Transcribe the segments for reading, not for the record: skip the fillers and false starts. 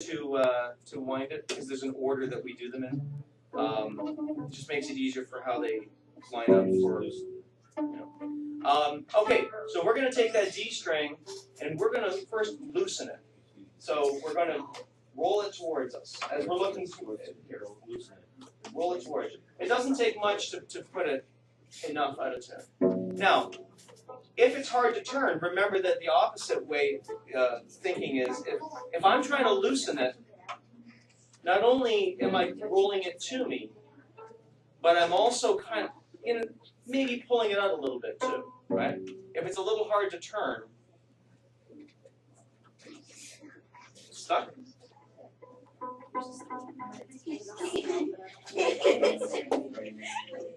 to wind it because there's an order that we do them in. It just makes it easier for how they line up for. Okay, so we're going to take that D string and we're going to first loosen it. So we're going to roll it towards us as we're looking through it here. Roll it towards you. It doesn't take much to put it enough out of tune. Now, if it's hard to turn, remember that the opposite way thinking is if I'm trying to loosen it, not only am I rolling it to me, but I'm also kind of maybe pulling it out a little bit too, right? If it's a little hard to turn, stuck.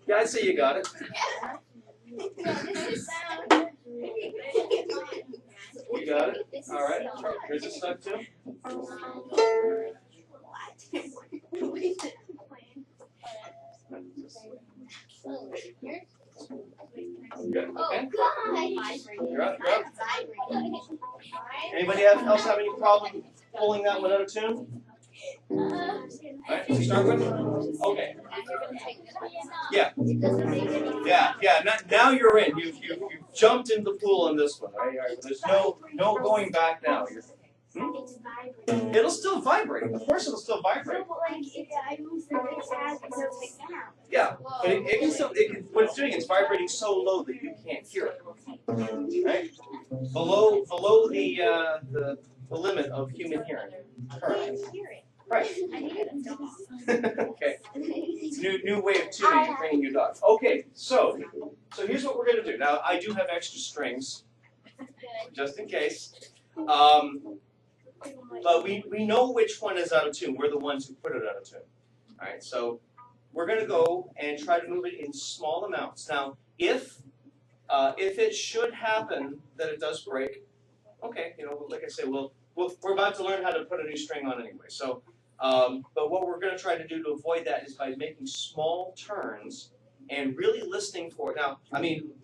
Yeah, I'd say you got it. You got it? All right. Here's it stuck too. Good. Okay. You're up. You're up. Anybody else have any problem pulling that one out of tune? All right. To start with. Okay. Yeah. Yeah. Now you're in. You jumped in the pool on this one. Right? There's no going back now. It'll still vibrate. Of course, it'll still vibrate. Yeah, but it can still. What it's doing is vibrating so low that you can't hear it. Right? Below the limit of human hearing. Current. Right. Okay. New way of tuning and training your dog. Okay, so here's what we're gonna do. Now I do have extra strings, just in case. But we know which one is out of tune. We're the ones who put it out of tune. All right, so we're going to go and try to move it in small amounts. Now, if it should happen that it does break, okay, like I say, we're about to learn how to put a new string on anyway. So, but what we're going to try to do to avoid that is by making small turns and really listening for it. Now, I mean,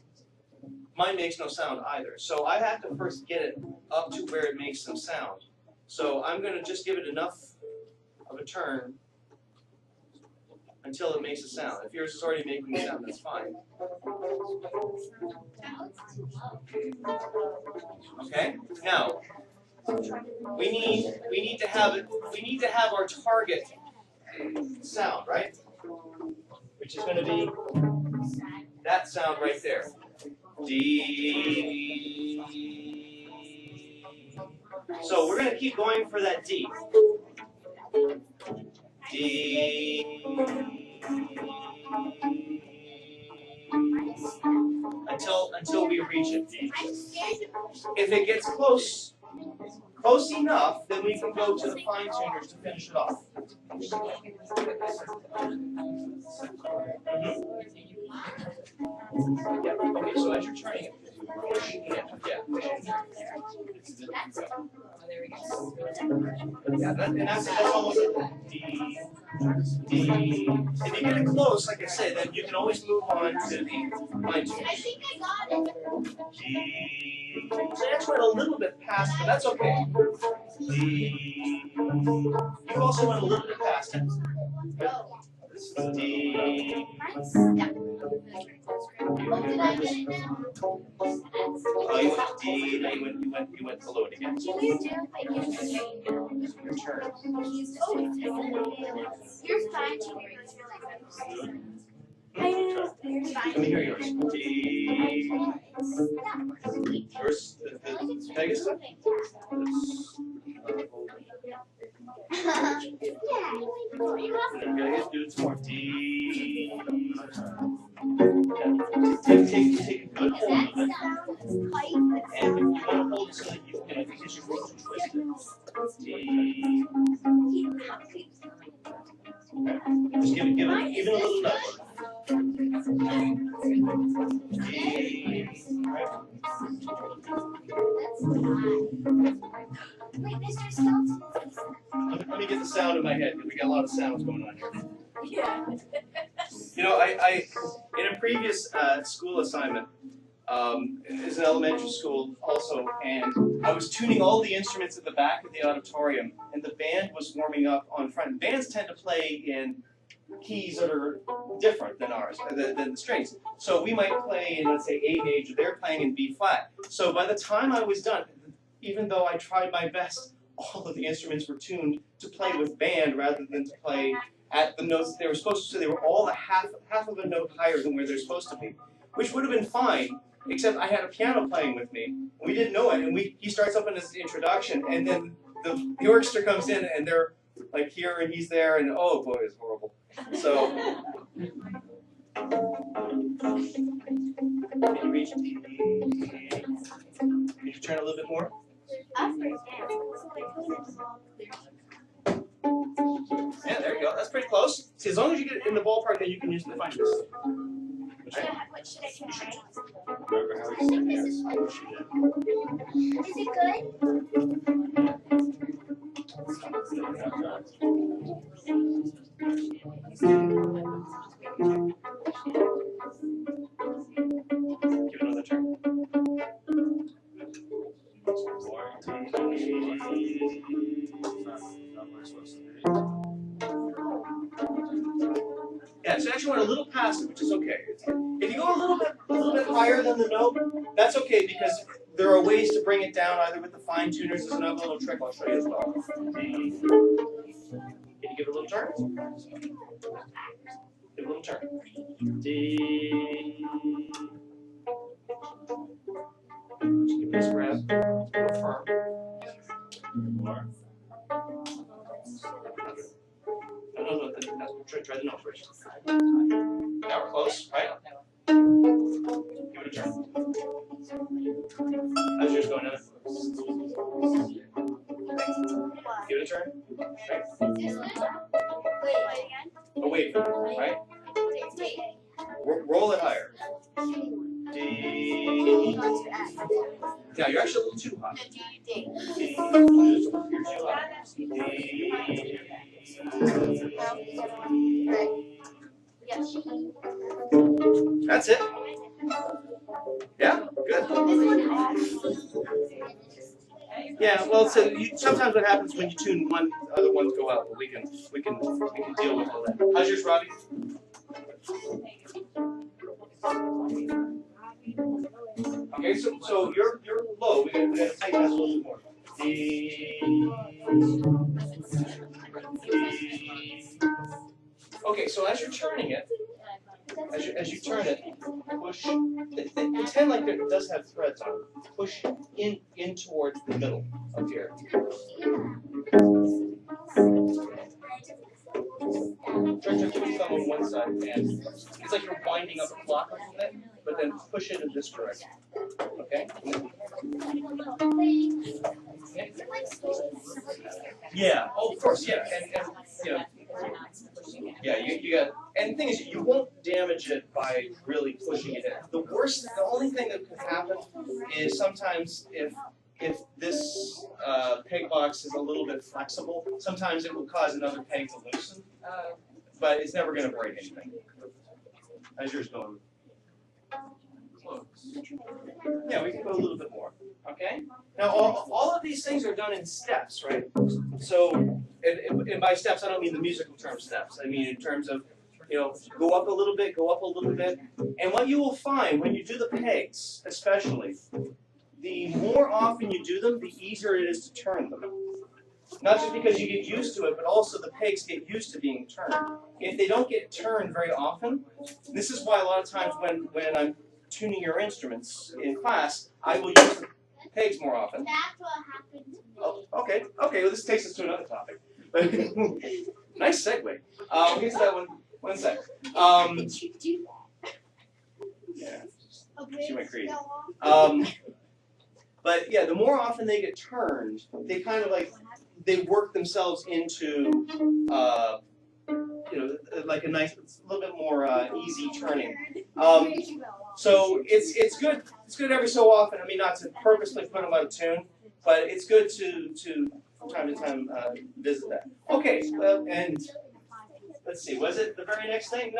mine makes no sound either. So I have to first get it up to where it makes some sound. So I'm going to just give it enough of a turn until it makes a sound. If yours is already making a sound, that's fine. Okay. Now we need to have our target sound, right? Which is going to be that sound right there. D. So we're going to keep going for that D. D. Until we reach it. If it gets close enough, then we can go to the fine tuners to finish it off. Yeah. Okay, so as you're turning it, yeah, that's almost D. If you get it close, like I said, then you can always move on to the fine tuner. I think I got it. D. So that's went a little bit past, but that's okay. D. You also went a little bit past it. This is D. Oh, you went D, then you went below it again. Can you do your turn? You're fine. Let me hear yours. D. Yours, the Pegasus? Okay, do it some more. D. Take a good hold of it. And you want to hold it so that you can, because your throat is twisted. D. Just give it a little nudge. D. Right. Let me get the sound in my head, because we got a lot of sounds going on here. Yeah. I in a previous school assignment, is an elementary school also, and I was tuning all the instruments at the back of the auditorium, and the band was warming up on front. Bands tend to play in keys that are different than ours, than the strings. So we might play in, let's say, A major, they're playing in B flat. So by the time I was done, even though I tried my best, all of the instruments were tuned to play with band rather than to play at the notes they were supposed to. So they were all a half of a note higher than where they're supposed to be, which would have been fine, except I had a piano playing with me. We didn't know it, and he starts up in his introduction, and then the orchestra comes in, and they're like here, and he's there, and oh boy, it's horrible. So, can you reach? Can you turn a little bit more? Yeah, there you go. That's pretty close. See, as long as you get in the ballpark, then you can use the fingers. Okay. What should I try? Is it good? Give it another turn. Yeah, so actually went a little past it, which is okay. If you go a little bit higher than the note, that's okay because there are ways to bring it down either with the fine tuners. There's another little trick I'll show you as well. Can you give it a little turn? Give it a little turn. D. Give this grab. Go firm. More. No, try the note first. Now we're close, right? Give it a turn. How's yours going, Evan? Give it a turn. Right? Away from it, right? Roll it higher. D. Yeah, you're actually a little too high. D. You're too high. D. That's it. Yeah, good. Yeah, well, so sometimes what happens when you tune one, other ones go out, but we can deal with all that. How's yours, Robbie? Okay, so you're low. We gotta take that a little bit more. Okay, so as you're turning it, as you turn it, push. Pretend like it does have threads on it. Push in towards the middle of here. Try to put your thumb on one side, and it's like you're winding up a clock a little bit, but then push it in this direction. Okay? Yeah. Oh, of course. Yeah. And you know. Yeah. You got. And the thing is, you won't damage it by really pushing it in. The only thing that could happen is sometimes if this peg box is a little bit flexible, sometimes it will cause another peg to loosen. But it's never going to break anything. How's yours going? Close. Yeah, we can go a little bit more. Okay? Now, all of these things are done in steps, right? So, and by steps, I don't mean the musical term steps. I mean in terms of, go up a little bit, go up a little bit. And what you will find when you do the pegs, especially, the more often you do them, the easier it is to turn them. Not just because you get used to it, but also the pegs get used to being turned. If they don't get turned very often, this is why a lot of times when I'm tuning your instruments in class, I will use the pegs more often. That's what happened to me. Oh, okay. Well, this takes us to another topic. Nice segue. We'll get to that one sec. Did you do that? Yeah. She went crazy. But yeah, the more often they get turned, they kind of they work themselves into, like a nice, it's a little bit more easy turning. So it's good. It's good every so often. I mean, not to purposely put them out of tune, but it's good to from time to time visit that. Okay, and let's see. Was it the very next thing?